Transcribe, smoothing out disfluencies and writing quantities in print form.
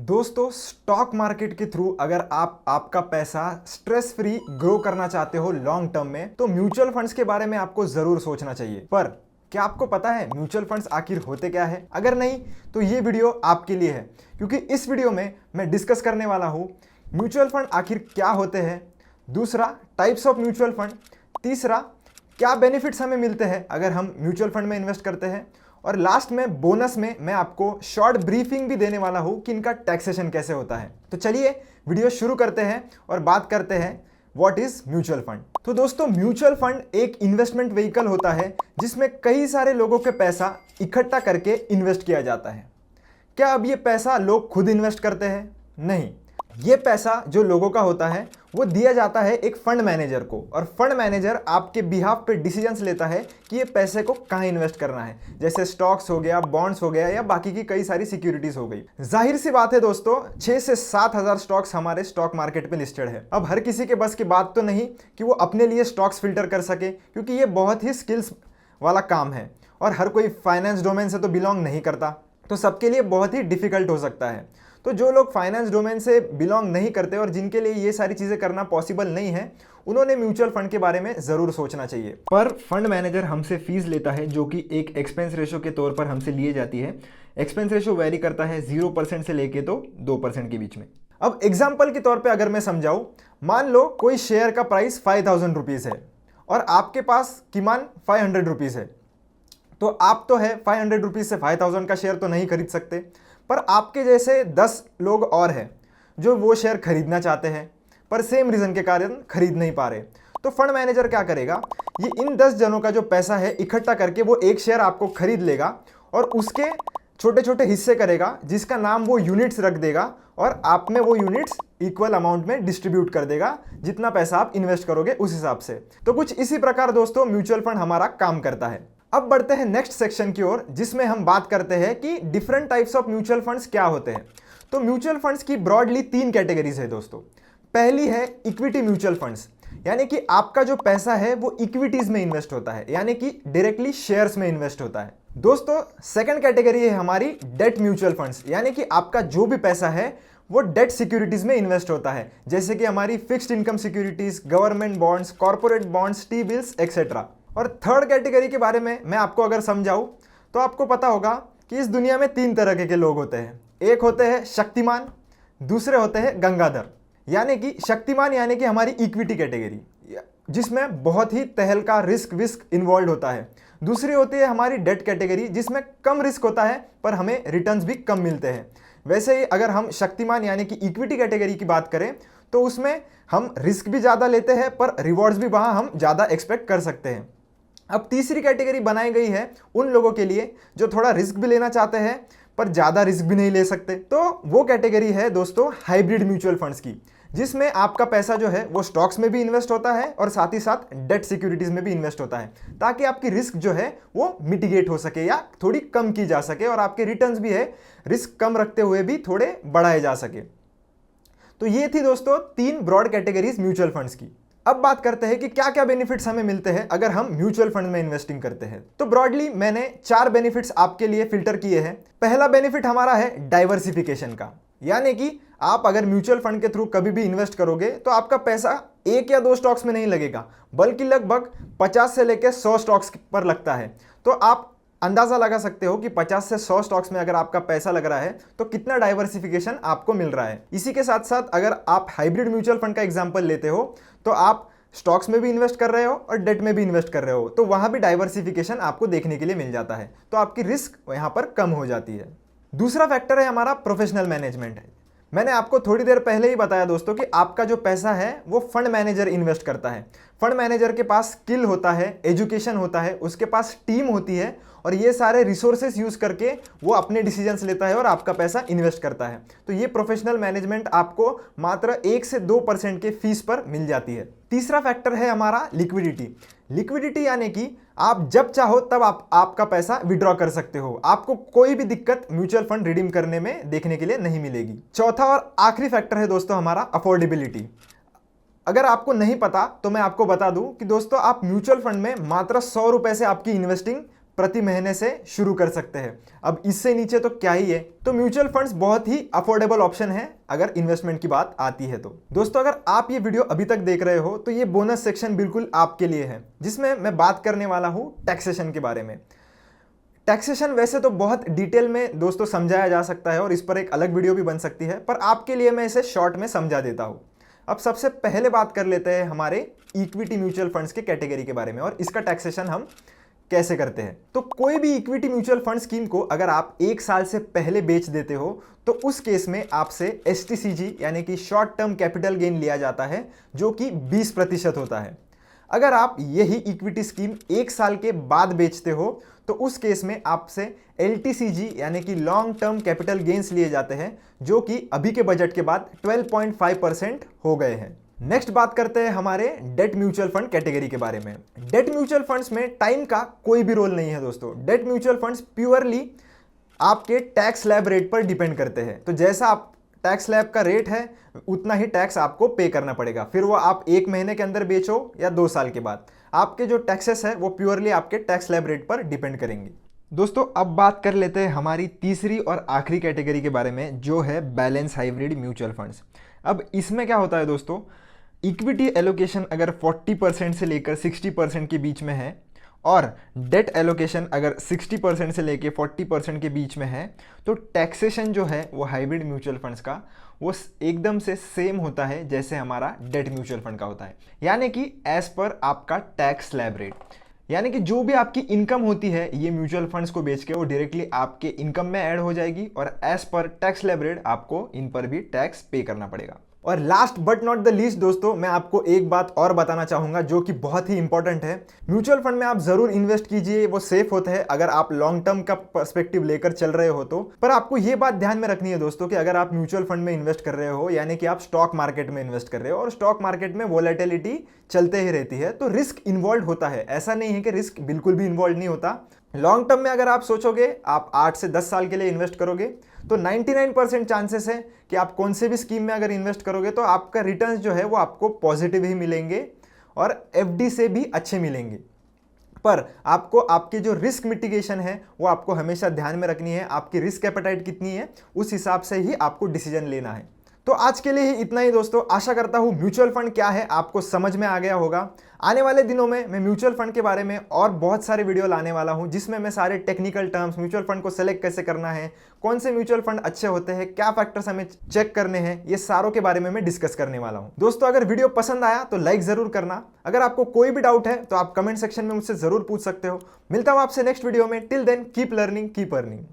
दोस्तों, stock market के through अगर आप आपका पैसा स्ट्रेस फ्री ग्रो करना चाहते हो लॉन्ग टर्म में, तो म्यूचुअल फंड्स के बारे में आपको जरूर सोचना चाहिए। पर क्या आपको पता है म्यूचुअल फंड्स आखिर होते क्या है? अगर नहीं तो ये वीडियो आपके लिए है, क्योंकि इस वीडियो में मैं डिस्कस करने वाला हूँ म्यूचुअल फंड आखिर क्या होते हैं, दूसरा टाइप्स ऑफ म्यूचुअल फंड, तीसरा क्या बेनिफिट्स हमें मिलते हैं अगर हम म्यूचुअल फंड में इन्वेस्ट करते हैं, और लास्ट में बोनस में मैं आपको शॉर्ट ब्रीफिंग भी देने वाला हूं कि इनका टैक्सेशन कैसे होता है। तो चलिए वीडियो शुरू करते हैं और बात करते हैं व्हाट इज म्यूचुअल फंड। तो दोस्तों, म्यूचुअल फंड एक इन्वेस्टमेंट व्हीकल होता है जिसमें कई सारे लोगों के पैसा इकट्ठा करके इन्वेस्ट किया जाता है। क्या अब ये पैसा लोग खुद इन्वेस्ट करते हैं? नहीं, ये पैसा जो लोगों का होता है वो दिया जाता है एक फंड मैनेजर को, और फंड मैनेजर आपके बिहाफ पे डिसीजंस लेता है कि ये पैसे को कहाँ इन्वेस्ट करना है, जैसे स्टॉक्स हो गया, बॉन्ड्स हो गया, या बाकी की कई सारी सिक्योरिटीज हो गई। जाहिर सी बात है दोस्तों, 6 से 7 हजार स्टॉक्स हमारे स्टॉक मार्केट में लिस्टेड है। अब हर किसी के बस की बात तो नहीं कि वो अपने लिए स्टॉक्स फिल्टर कर सके, क्योंकि ये बहुत ही स्किल्स वाला काम है और हर कोई फाइनेंस डोमेन से तो बिलोंग नहीं करता, तो सबके लिए बहुत ही डिफिकल्ट हो सकता है। तो जो लोग फाइनेंस डोमेन से बिलोंग नहीं करते और जिनके लिए ये सारी चीज़ें करना पॉसिबल नहीं है, उन्होंने म्यूचुअल फंड के बारे में ज़रूर सोचना चाहिए। पर फंड मैनेजर हमसे फीस लेता है जो कि एक एक्सपेंस रेशो के तौर पर हमसे लिए जाती है। एक्सपेंस रेशो वेरी करता है 0% से लेके तो 2% के बीच में। अब एग्जाम्पल के तौर पर अगर मैं समझाऊँ, मान लो कोई शेयर का प्राइस 5000 रुपीज़ है और आपके पास कीमान 500 रुपीज़ है, तो आप तो है 500 रुपीज़ से 5000 का शेयर तो नहीं खरीद सकते, पर आपके जैसे 10 लोग और हैं जो वो शेयर खरीदना चाहते हैं पर सेम रीज़न के कारण खरीद नहीं पा रहे। तो फंड मैनेजर क्या करेगा, ये इन 10 जनों का जो पैसा है इकट्ठा करके वो एक शेयर आपको खरीद लेगा और उसके छोटे छोटे हिस्से करेगा, जिसका नाम वो यूनिट्स रख देगा, और आप में वो यूनिट्स इक्वल अमाउंट में डिस्ट्रीब्यूट कर देगा, जितना पैसा आप इन्वेस्ट करोगे उस हिसाब से। तो कुछ इसी प्रकार दोस्तों म्यूचुअल फंड हमारा काम करता है। अब बढ़ते हैं नेक्स्ट सेक्शन की ओर, जिसमें हम बात करते हैं कि different types of mutual funds क्या होते हैं। तो म्यूचुअल फंड्स की ब्रॉडली 3 कैटेगरीज है दोस्तों। पहली है इक्विटी म्यूचुअल फंड्स, यानी कि आपका जो पैसा है वो इक्विटीज में इन्वेस्ट होता है, यानी कि डायरेक्टली शेयर्स में इन्वेस्ट होता है। दोस्तों, सेकंड कैटेगरी है हमारी डेट म्यूचुअल फंड्स, यानी कि आपका जो भी पैसा है वो डेट सिक्योरिटीज में इन्वेस्ट होता है, जैसे कि हमारी fixed income securities, government bonds, corporate bonds, T bills etcetera. और थर्ड कैटेगरी के बारे में मैं आपको अगर समझाऊं तो आपको पता होगा कि इस दुनिया में 3 तरह के लोग होते हैं। एक होते हैं शक्तिमान, दूसरे होते हैं गंगाधर। यानी कि शक्तिमान यानी कि हमारी इक्विटी कैटेगरी, जिसमें बहुत ही तहलका रिस्क विस्क इन्वॉल्व होता है। दूसरी होती है हमारी डेट कैटेगरी, जिसमें कम रिस्क होता है पर हमें रिटर्न्स भी कम मिलते हैं। वैसे ही अगर हम शक्तिमान यानी कि इक्विटी कैटेगरी की बात करें तो उसमें हम रिस्क भी ज़्यादा लेते हैं पर रिवॉर्ड्स भी वहाँ हम ज़्यादा एक्सपेक्ट कर सकते हैं। अब तीसरी कैटेगरी बनाई गई है उन लोगों के लिए जो थोड़ा रिस्क भी लेना चाहते हैं पर ज़्यादा रिस्क भी नहीं ले सकते। तो वो कैटेगरी है दोस्तों हाइब्रिड म्यूचुअल फंड्स की, जिसमें आपका पैसा जो है वो स्टॉक्स में भी इन्वेस्ट होता है और साथ ही साथ डेट सिक्योरिटीज में भी इन्वेस्ट होता है, ताकि आपकी रिस्क जो है वो मिटिगेट हो सके या थोड़ी कम की जा सके, और आपके रिटर्न्स भी है रिस्क कम रखते हुए भी थोड़े बढ़ाए जा सके। तो ये थी दोस्तों 3 ब्रॉड कैटेगरीज म्यूचुअल फंड्स की। अब बात करते हैं कि क्या क्या बेनिफिट्स हमें मिलते हैं अगर हम म्यूचुअल फंड में इन्वेस्टिंग करते हैं। तो ब्रॉडली मैंने 4 बेनिफिट्स आपके लिए फिल्टर किए हैं। पहला बेनिफिट हमारा है डाइवर्सिफिकेशन का, यानी कि आप अगर म्यूचुअल फंड के थ्रू कभी भी इन्वेस्ट करोगे तो आपका पैसा 1 या 2 स्टॉक्स में नहीं लगेगा, बल्कि लगभग 50 से लेकर 100 स्टॉक्स पर लगता है। तो आप अंदाजा लगा सकते हो कि 50 से 100 स्टॉक्स में अगर आपका पैसा लग रहा है तो कितना डाइवर्सिफिकेशन आपको मिल रहा है। इसी के साथ साथ अगर आप हाइब्रिड म्यूचुअल फंड का एग्जांपल लेते हो तो आप स्टॉक्स में भी इन्वेस्ट कर रहे हो और डेट में भी इन्वेस्ट कर रहे हो, तो वहां भी डाइवर्सिफिकेशन आपको देखने के लिए मिल जाता है, तो आपकी रिस्क यहां पर कम हो जाती है। दूसरा फैक्टर है हमारा प्रोफेशनल मैनेजमेंट है। मैंने आपको थोड़ी देर पहले ही बताया दोस्तों कि आपका जो पैसा है वो फंड मैनेजर इन्वेस्ट करता है। फंड मैनेजर के पास स्किल होता है, एजुकेशन होता है, उसके पास टीम होती है, और ये सारे रिसोर्सेस यूज करके वो अपने डिसीजंस लेता है और आपका पैसा इन्वेस्ट करता है। तो ये प्रोफेशनल मैनेजमेंट आपको मात्र 1 से 2% के फीस पर मिल जाती है। तीसरा फैक्टर है हमारा लिक्विडिटी। लिक्विडिटी यानी कि आप जब चाहो तब आपका पैसा विड्रॉ कर सकते हो, आपको कोई भी दिक्कत म्यूचुअल फंड रिडीम करने में देखने के लिए नहीं मिलेगी। चौथा और आखिरी फैक्टर है दोस्तों हमारा अफोर्डेबिलिटी। अगर आपको नहीं पता तो मैं आपको बता दूं कि दोस्तों आप म्यूचुअल फंड में मात्र 100 रुपए से आपकी इन्वेस्टिंग प्रति महीने से शुरू कर सकते हैं। अब इससे नीचे तो क्या ही है। तो म्यूचुअल फंड्स बहुत ही अफोर्डेबल ऑप्शन है अगर इन्वेस्टमेंट की बात आती है तो। दोस्तों, अगर आप ये वीडियो अभी तक देख रहे हो तो ये बोनस सेक्शन बिल्कुल आपके लिए है, जिसमें मैं बात करने वाला हूं टैक्सेशन के बारे में। टैक्सेशन वैसे तो बहुत डिटेल में दोस्तों समझाया जा सकता है और इस पर एक अलग वीडियो भी बन सकती है, पर आपके लिए मैं इसे शॉर्ट में समझा देता हूं। अब सबसे पहले बात कर लेते हैं हमारे इक्विटी म्यूचुअल फंड्स के कैटेगरी के बारे में और इसका टैक्सेशन हम कैसे करते हैं। तो कोई भी इक्विटी म्यूचुअल फंड स्कीम को अगर आप 1 साल से पहले बेच देते हो तो उस केस में आपसे STCG यानी कि शॉर्ट टर्म कैपिटल गेन लिया जाता है, जो कि 20% होता है। अगर आप यही इक्विटी स्कीम 1 साल के बाद बेचते हो तो उस केस में आपसे LTCG यानी कि लॉन्ग टर्म कैपिटल गेन्स लिए जाते हैं, जो कि अभी के बजट के बाद 12.5% हो गए हैं। नेक्स्ट बात करते हैं हमारे डेट म्यूचुअल फंड कैटेगरी के बारे में। डेट म्यूचुअल फंड्स में टाइम का कोई भी रोल नहीं है दोस्तों। डेट म्यूचुअल फंड्स प्योरली आपके टैक्स स्लैब रेट पर डिपेंड करते हैं। तो जैसा आप टैक्स स्लैब का रेट है उतना ही टैक्स आपको पे करना पड़ेगा, फिर वो आप 1 महीने के अंदर बेचो या 2 साल के बाद। आपके जो टैक्सेस है वो प्योरली आपके टैक्स स्लैब रेट पर डिपेंड करेंगे। दोस्तों, अब बात कर लेते हैं हमारी तीसरी और आखिरी कैटेगरी के बारे में, जो है बैलेंस हाइब्रिड म्यूचुअल फंड्स। अब इसमें क्या होता है दोस्तों, इक्विटी एलोकेशन अगर 40% से लेकर 60% के बीच में है और डेट एलोकेशन अगर 60% से लेकर 40% के बीच में है, तो टैक्सेशन जो है वो हाइब्रिड म्यूचुअल फंड्स का वो एकदम से सेम होता है जैसे हमारा डेट म्यूचुअल फंड का होता है। यानी कि एज पर आपका टैक्स स्लैब रेट, यानी कि जो भी आपकी इनकम होती है ये म्यूचुअल फंड्स को बेच के वो डायरेक्टली आपके इनकम में ऐड हो जाएगी और as per tax slab rate आपको इन पर भी टैक्स पे करना पड़ेगा। और last but not the least दोस्तों, मैं आपको एक बात और बताना चाहूंगा जो कि बहुत ही इंपॉर्टेंट है। म्यूचुअल फंड में आप जरूर इन्वेस्ट कीजिए, वो सेफ होता है अगर आप लॉन्ग टर्म का पर्सपेक्टिव लेकर चल रहे हो तो। पर आपको ये बात ध्यान में रखनी है दोस्तों कि अगर आप म्यूचुअल फंड में इन्वेस्ट कर रहे हो, यानी कि आप स्टॉक मार्केट में इन्वेस्ट कर रहे हो और स्टॉक मार्केट में वोलेटिलिटी चलते ही रहती है, तो रिस्क इन्वॉल्व होता है। ऐसा नहीं है कि रिस्क बिल्कुल भी इन्वॉल्व नहीं होता। लॉन्ग टर्म में अगर आप सोचोगे आप 8 से 10 साल के लिए इन्वेस्ट करोगे तो 99% चांसेस है कि आप कौन से भी स्कीम में अगर इन्वेस्ट करोगे तो आपका रिटर्न्स जो है वो आपको पॉजिटिव ही मिलेंगे और FD से भी अच्छे मिलेंगे। पर आपको आपकी जो रिस्क मिटिगेशन है वो आपको हमेशा ध्यान में रखनी है। आपकी रिस्क एपेटाइट कितनी है उस हिसाब से ही आपको डिसीजन लेना है। तो आज के लिए ही इतना ही दोस्तों। आशा करता हूँ म्यूचुअल फंड क्या है आपको समझ में आ गया होगा। आने वाले दिनों में मैं म्यूचुअल फंड के बारे में और बहुत सारे वीडियो लाने वाला हूँ, जिसमें मैं सारे टेक्निकल टर्म्स, म्यूचुअल फंड को सेलेक्ट कैसे करना है, कौन से म्यूचुअल फंड अच्छे होते हैं, क्या फैक्टर्स हमें चेक करने हैं, ये सारों के बारे में मैं डिस्कस करने वाला हूँ। दोस्तों, अगर वीडियो पसंद आया तो लाइक जरूर करना। अगर आपको कोई भी डाउट है तो आप कमेंट सेक्शन में मुझसे जरूर पूछ सकते हो। मिलता हूँ आपसे नेक्स्ट वीडियो में। Till then keep learning, keep earning.